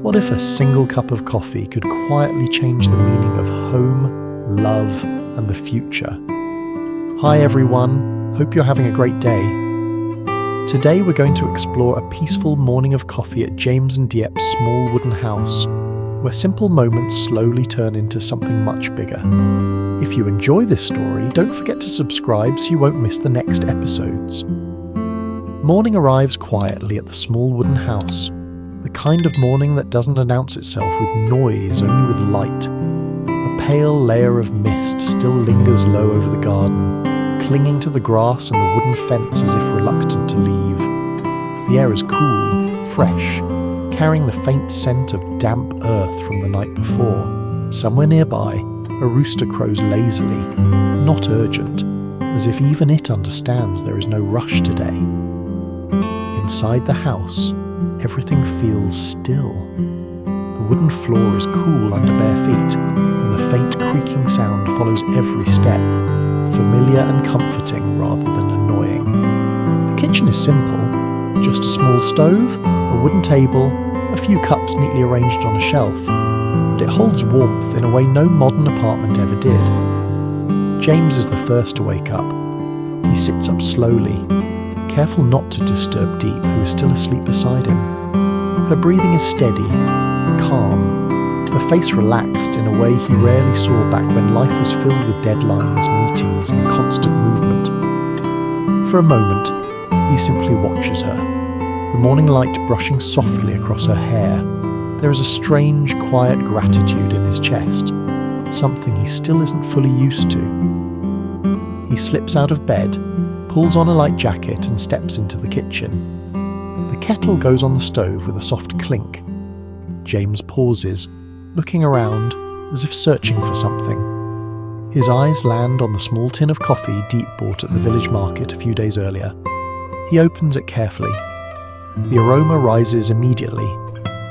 What if a single cup of coffee could quietly change the meaning of home, love, and the future? Hi everyone, hope you're having a great day. Today we're going to explore a peaceful morning of coffee at James and Diep's small wooden house, where simple moments slowly turn into something much bigger. If you enjoy this story, don't forget to subscribe so you won't miss the next episodes. Morning arrives quietly at the small wooden house, the kind of morning that doesn't announce itself with noise, only with light. A pale layer of mist still lingers low over the garden, clinging to the grass and the wooden fence as if reluctant to leave. The air is cool, fresh, carrying the faint scent of damp earth from the night before. Somewhere nearby, a rooster crows lazily, not urgent, as if even it understands there is no rush today. Inside the house, everything feels still. The wooden floor is cool under bare feet, and the faint creaking sound follows every step, familiar and comforting rather than annoying. The kitchen is simple, just a small stove, a wooden table, a few cups neatly arranged on a shelf, but it holds warmth in a way no modern apartment ever did. James is the first to wake up. He sits up slowly, careful not to disturb Diep, who is still asleep beside him. Her breathing is steady, calm, her face relaxed in a way he rarely saw back when life was filled with deadlines, meetings, and constant movement. For a moment, he simply watches her, the morning light brushing softly across her hair. There is a strange, quiet gratitude in his chest, something he still isn't fully used to. He slips out of bed, pulls on a light jacket and steps into the kitchen. The kettle goes on the stove with a soft clink. James pauses, looking around as if searching for something. His eyes land on the small tin of coffee Diep bought at the village market a few days earlier. He opens it carefully. The aroma rises immediately.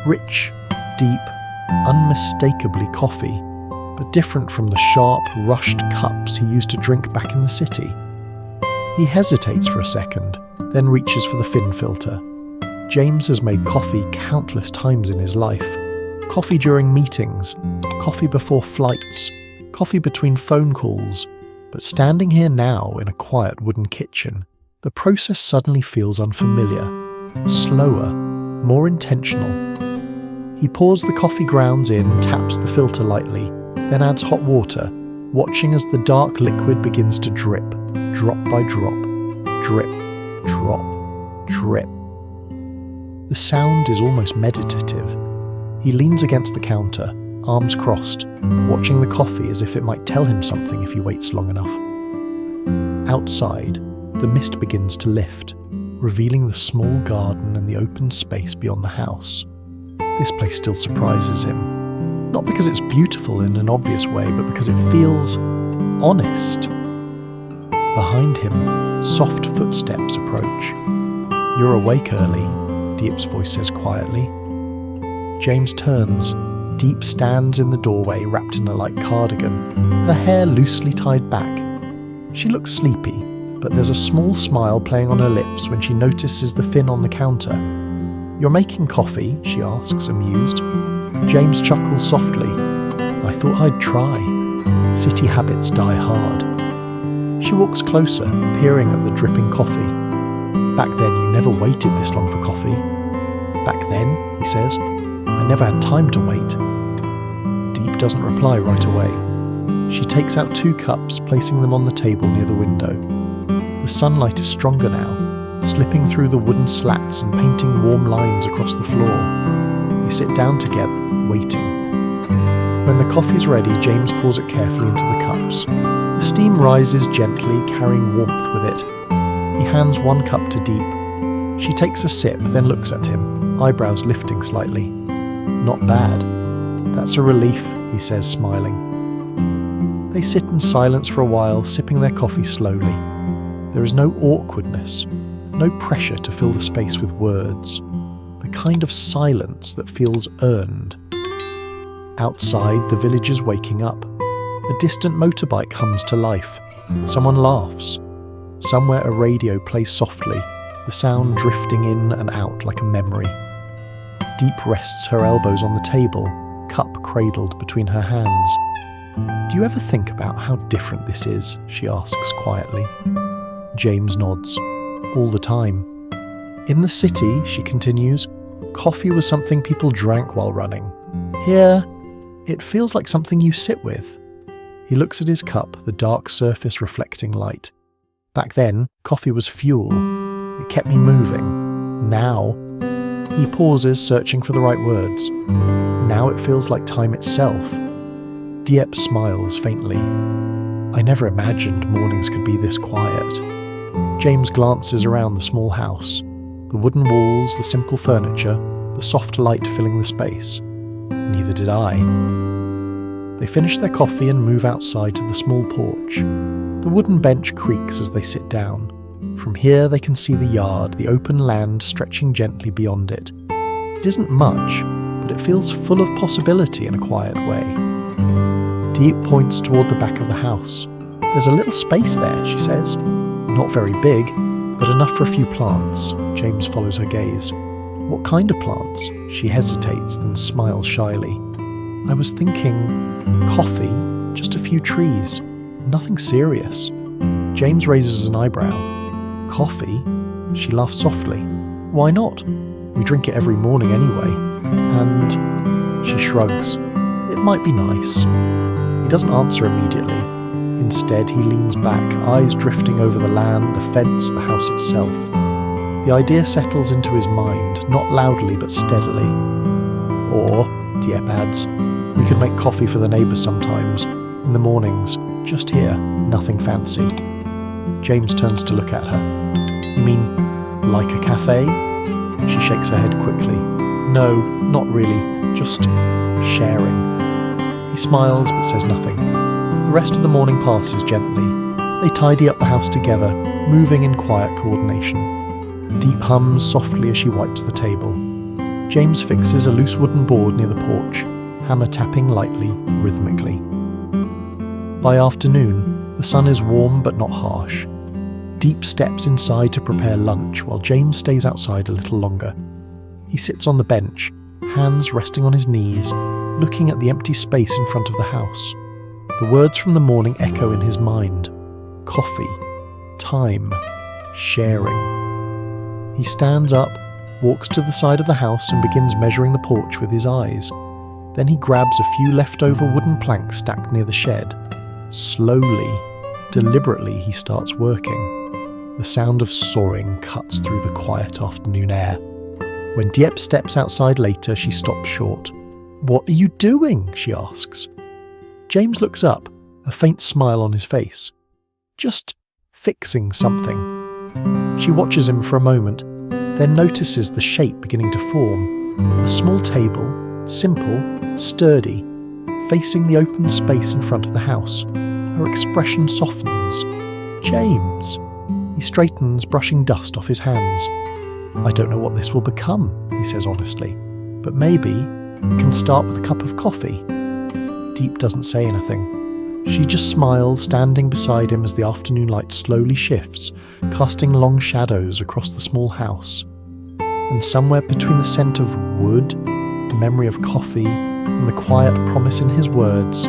Rich, deep, unmistakably coffee, but different from the sharp, rushed cups he used to drink back in the city. He hesitates for a second, then reaches for the fin filter. James has made coffee countless times in his life. Coffee during meetings, coffee before flights, coffee between phone calls. But standing here now in a quiet wooden kitchen, the process suddenly feels unfamiliar, slower, more intentional. He pours the coffee grounds in, taps the filter lightly, then adds hot water, watching as the dark liquid begins to drip, drop by drop, drip, drop, drip. The sound is almost meditative. He leans against the counter, arms crossed, watching the coffee as if it might tell him something if he waits long enough. Outside, the mist begins to lift, revealing the small garden and the open space beyond the house. This place still surprises him, not because it's beautiful in an obvious way, but because it feels honest. Behind him, soft footsteps approach. "You're awake early," Diep's voice says quietly. James turns. Diep stands in the doorway wrapped in a light cardigan, her hair loosely tied back. She looks sleepy, but there's a small smile playing on her lips when she notices the fin on the counter. "You're making coffee?" she asks, amused. James chuckles softly. "I thought I'd try. City habits die hard." She walks closer, peering at the dripping coffee. "Back then you never waited this long for coffee." "Back then," he says, "I never had time to wait." Diep doesn't reply right away. She takes out 2 cups, placing them on the table near the window. The sunlight is stronger now, slipping through the wooden slats and painting warm lines across the floor. They sit down together, waiting. When the coffee's ready, James pours it carefully into the cups. The steam rises gently, carrying warmth with it. He hands 1 cup to Diep. She takes a sip, then looks at him, eyebrows lifting slightly. "Not bad." "That's a relief," he says, smiling. They sit in silence for a while, sipping their coffee slowly. There is no awkwardness, no pressure to fill the space with words. The kind of silence that feels earned. Outside, the village is waking up. A distant motorbike hums to life. Someone laughs. Somewhere a radio plays softly, the sound drifting in and out like a memory. Diep rests her elbows on the table, cup cradled between her hands. "Do you ever think about how different this is?" she asks quietly. James nods. "All the time. In the city," she continues, "coffee was something people drank while running. Here, it feels like something you sit with." He looks at his cup, the dark surface reflecting light. "Back then, coffee was fuel. It kept me moving. Now," he pauses, searching for the right words. "Now it feels like time itself." Diep smiles faintly. "I never imagined mornings could be this quiet." James glances around the small house. The wooden walls, the simple furniture, the soft light filling the space. Neither did I. They finish their coffee and move outside to the small porch. The wooden bench creaks as they sit down. From here they can see the yard, the open land stretching gently beyond it. It isn't much, but it feels full of possibility in a quiet way. Diep points toward the back of the house. "There's a little space there," she says. "Not very big, but enough for a few plants." James follows her gaze. "What kind of plants?" She hesitates, then smiles shyly. "I was thinking coffee, just a few trees, nothing serious." James raises an eyebrow. "Coffee?" She laughs softly. "Why not? We drink it every morning anyway." And she shrugs. "It might be nice." He doesn't answer immediately. Instead, he leans back, eyes drifting over the land, the fence, the house itself. The idea settles into his mind, not loudly but steadily. "Or," Diep adds, "we could make coffee for the neighbours sometimes, in the mornings, just here, nothing fancy." James turns to look at her. "You mean, like a cafe?" She shakes her head quickly. "No, not really, just sharing." He smiles but says nothing. The rest of the morning passes gently. They tidy up the house together, moving in quiet coordination. Diep hums softly as she wipes the table. James fixes a loose wooden board near the porch, hammer tapping lightly, rhythmically. By afternoon, the sun is warm but not harsh. Diep steps inside to prepare lunch while James stays outside a little longer. He sits on the bench, hands resting on his knees, looking at the empty space in front of the house. The words from the morning echo in his mind. Coffee, time, sharing. He stands up, walks to the side of the house and begins measuring the porch with his eyes. Then he grabs a few leftover wooden planks stacked near the shed. Slowly, deliberately he starts working. The sound of sawing cuts through the quiet afternoon air. When Diep steps outside later, she stops short. "What are you doing?" she asks. James looks up, a faint smile on his face. "Just fixing something." She watches him for a moment, then notices the shape beginning to form. A small table, simple, sturdy, facing the open space in front of the house. Her expression softens. "James." He straightens, brushing dust off his hands. "I don't know what this will become," he says honestly, "but maybe it can start with a cup of coffee." Diep doesn't say anything. She just smiles, standing beside him as the afternoon light slowly shifts, casting long shadows across the small house. And somewhere between the scent of wood, the memory of coffee, and the quiet promise in his words,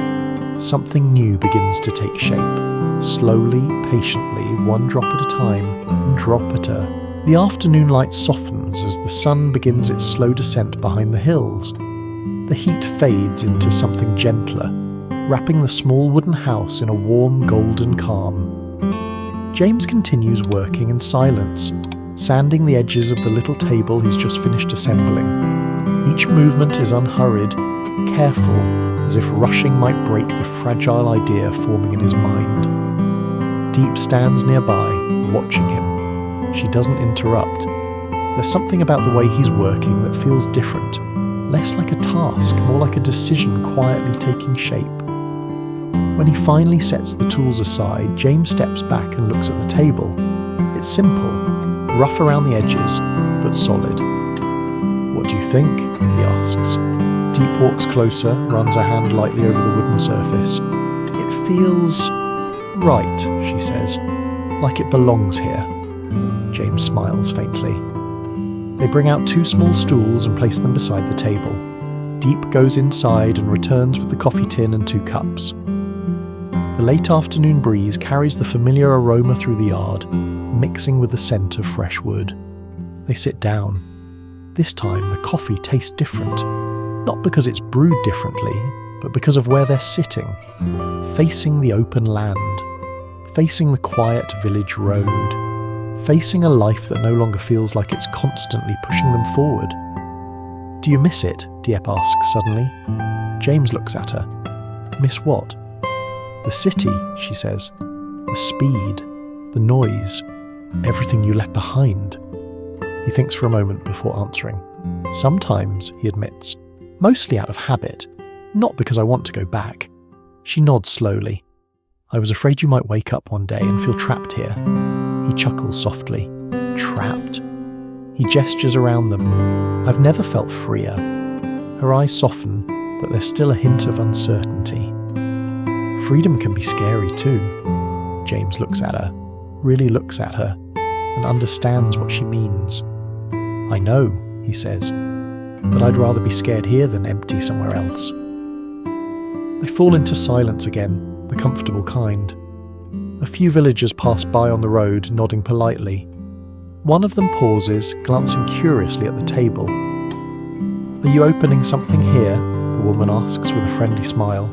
something new begins to take shape. Slowly, patiently, one drop at a time, drop at a. The afternoon light softens as the sun begins its slow descent behind the hills. The heat fades into something gentler, wrapping the small wooden house in a warm golden calm. James continues working in silence, sanding the edges of the little table he's just finished assembling. Each movement is unhurried, careful, as if rushing might break the fragile idea forming in his mind. Diep stands nearby, watching him. She doesn't interrupt. There's something about the way he's working that feels different, less like a task, more like a decision quietly taking shape. When he finally sets the tools aside, James steps back and looks at the table. It's simple, rough around the edges, but solid. "What do you think?" he asks. Diep walks closer, runs a hand lightly over the wooden surface. "It feels right," she says, "like it belongs here." James smiles faintly. They bring out 2 small stools and place them beside the table. Diep goes inside and returns with the coffee tin and 2 cups. The late afternoon breeze carries the familiar aroma through the yard, mixing with the scent of fresh wood. They sit down. This time the coffee tastes different, not because it's brewed differently, but because of where they're sitting, facing the open land, facing the quiet village road, facing a life that no longer feels like it's constantly pushing them forward. "Do you miss it?" Diep asks suddenly. James looks at her. "Miss what?" "The city," she says. "The speed, the noise, everything you left behind." He thinks for a moment before answering. "Sometimes," he admits, "mostly out of habit, not because I want to go back." She nods slowly. "I was afraid you might wake up one day and feel trapped here." He chuckles softly. "Trapped?" He gestures around them. "I've never felt freer." Her eyes soften, but there's still a hint of uncertainty. "Freedom can be scary too." James looks at her, really looks at her, and understands what she means. "I know," he says, "but I'd rather be scared here than empty somewhere else." They fall into silence again, the comfortable kind. A few villagers pass by on the road, nodding politely. One of them pauses, glancing curiously at the table. "Are you opening something here?" the woman asks with a friendly smile.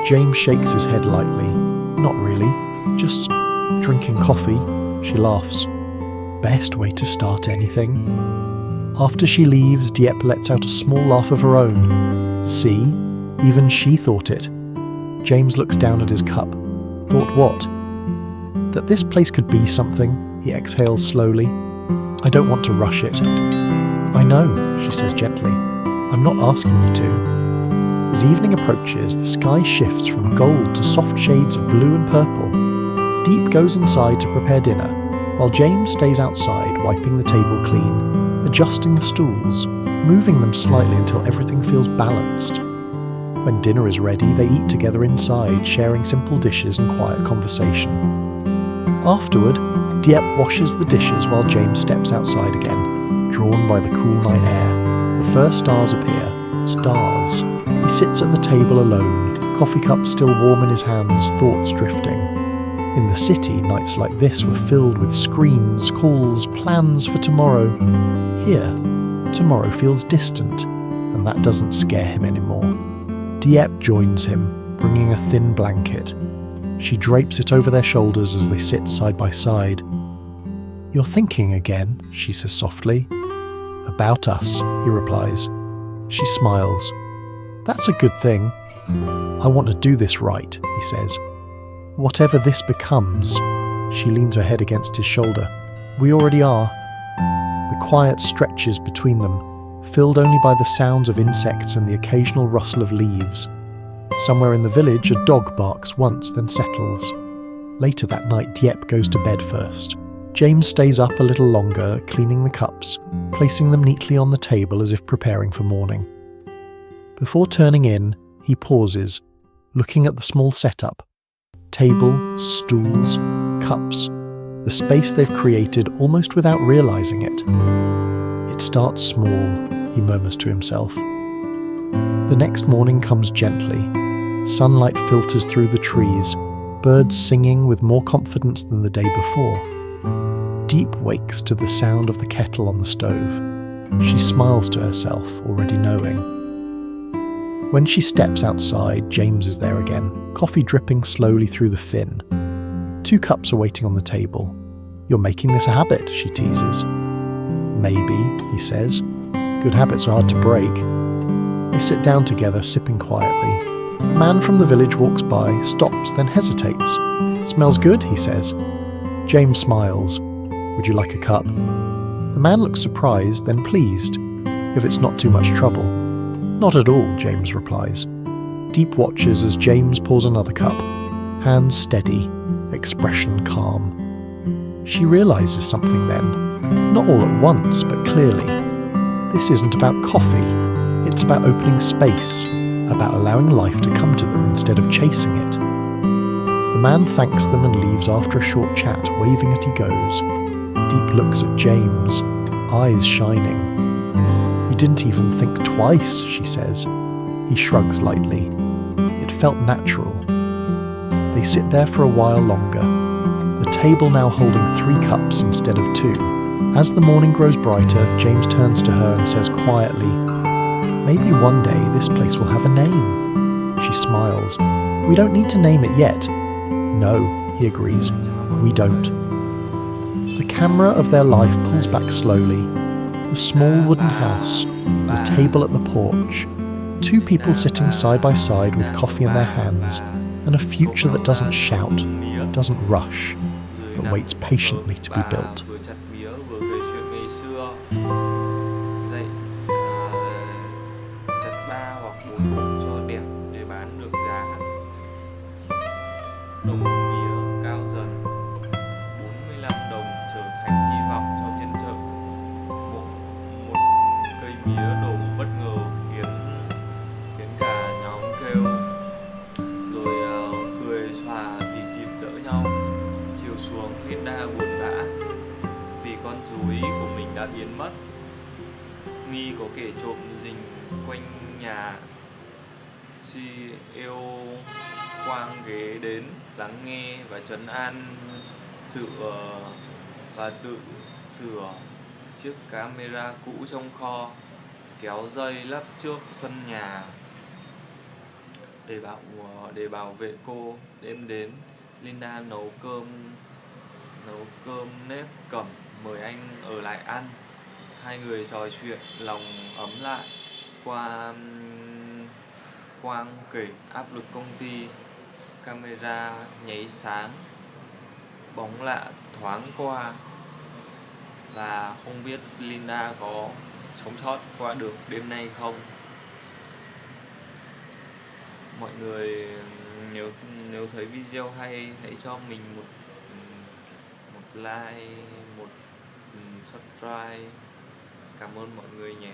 James shakes his head lightly. "Not really, just drinking coffee." She laughs. "Best way to start anything." After she leaves, Diep lets out a small laugh of her own. "See? Even she thought it." James looks down at his cup. "Thought what?" "That this place could be something," he exhales slowly. "I don't want to rush it." "I know," she says gently. "I'm not asking you to." As evening approaches, the sky shifts from gold to soft shades of blue and purple. Diep goes inside to prepare dinner, while James stays outside wiping the table clean, adjusting the stools, moving them slightly until everything feels balanced. When dinner is ready, they eat together inside, sharing simple dishes and quiet conversation. Afterward, Diep washes the dishes while James steps outside again, drawn by the cool night air. The first stars appear. Stars. He sits at the table alone, coffee cup still warm in his hands, thoughts drifting. In the city, nights like this were filled with screens, calls, plans for tomorrow. Here, tomorrow feels distant, and that doesn't scare him anymore. Diep joins him, bringing a thin blanket. She drapes it over their shoulders as they sit side by side. "You're thinking again," she says softly. "About us," he replies. She smiles. "That's a good thing. I want to do this right," he says. "Whatever this becomes," she leans her head against his shoulder. "We already are." The quiet stretches between them, filled only by the sounds of insects and the occasional rustle of leaves. Somewhere in the village, a dog barks once, then settles. Later that night, Diep goes to bed first. James stays up a little longer, cleaning the cups, placing them neatly on the table as if preparing for morning. Before turning in, he pauses, looking at the small setup. Table, stools, cups, the space they've created almost without realizing it. "It starts small," he murmurs to himself. The next morning comes gently. Sunlight filters through the trees, birds singing with more confidence than the day before. Diep wakes to the sound of the kettle on the stove. She smiles to herself, already knowing. When she steps outside, James is there again, coffee dripping slowly through the fin. 2 cups are waiting on the table. "You're making this a habit," she teases. "Maybe," he says. "Good habits are hard to break." They sit down together, sipping quietly. A man from the village walks by, stops, then hesitates. "Smells good," he says. James smiles. "Would you like a cup?" The man looks surprised, then pleased, if it's not too much trouble. "Not at all," James replies. Diep watches as James pours another cup, hands steady, expression calm. She realizes something then, not all at once, but clearly. This isn't about coffee, it's about opening space, about allowing life to come to them instead of chasing it. The man thanks them and leaves after a short chat, waving as he goes. Diep looks at James, eyes shining. "You didn't even think twice," she says. He shrugs lightly. It felt natural. They sit there for a while longer, the table now holding 3 cups instead of 2. As the morning grows brighter, James turns to her and says quietly, "Maybe one day this place will have a name." She smiles. "We don't need to name it yet." "No," he agrees, "we don't." The camera of their life pulls back slowly. The small wooden house, the table at the porch, 2 people sitting side by side with coffee in their hands, and a future that doesn't shout, doesn't rush, but waits patiently to be built. Đồng mía cao dần, 45 đồng trở thành hy vọng cho phiên chợ. Một cây mía đổ bất ngờ khiến cả nhóm kêu, rồi cười xòa vì kịp đỡ nhau. Chiều xuống Linda buồn bã vì con rúi của mình đã biến mất. Nghi có kẻ trộm rình quanh nhà. CEO quang ghế đến lắng nghe và trấn an và tự sửa chiếc camera cũ trong kho, kéo dây lắp trước sân nhà để bảo vệ cô. Đêm đến, Linda nấu cơm nếp cẩm mời anh ở lại ăn. Hai người trò chuyện lòng ấm lại. Quang kể áp lực công ty, camera nháy sáng, bóng lạ thoáng qua, và không biết Linda có sống sót qua được đêm nay không. Mọi người nếu thấy video hay, hãy cho mình một like, một subscribe. Cảm ơn mọi người nhé.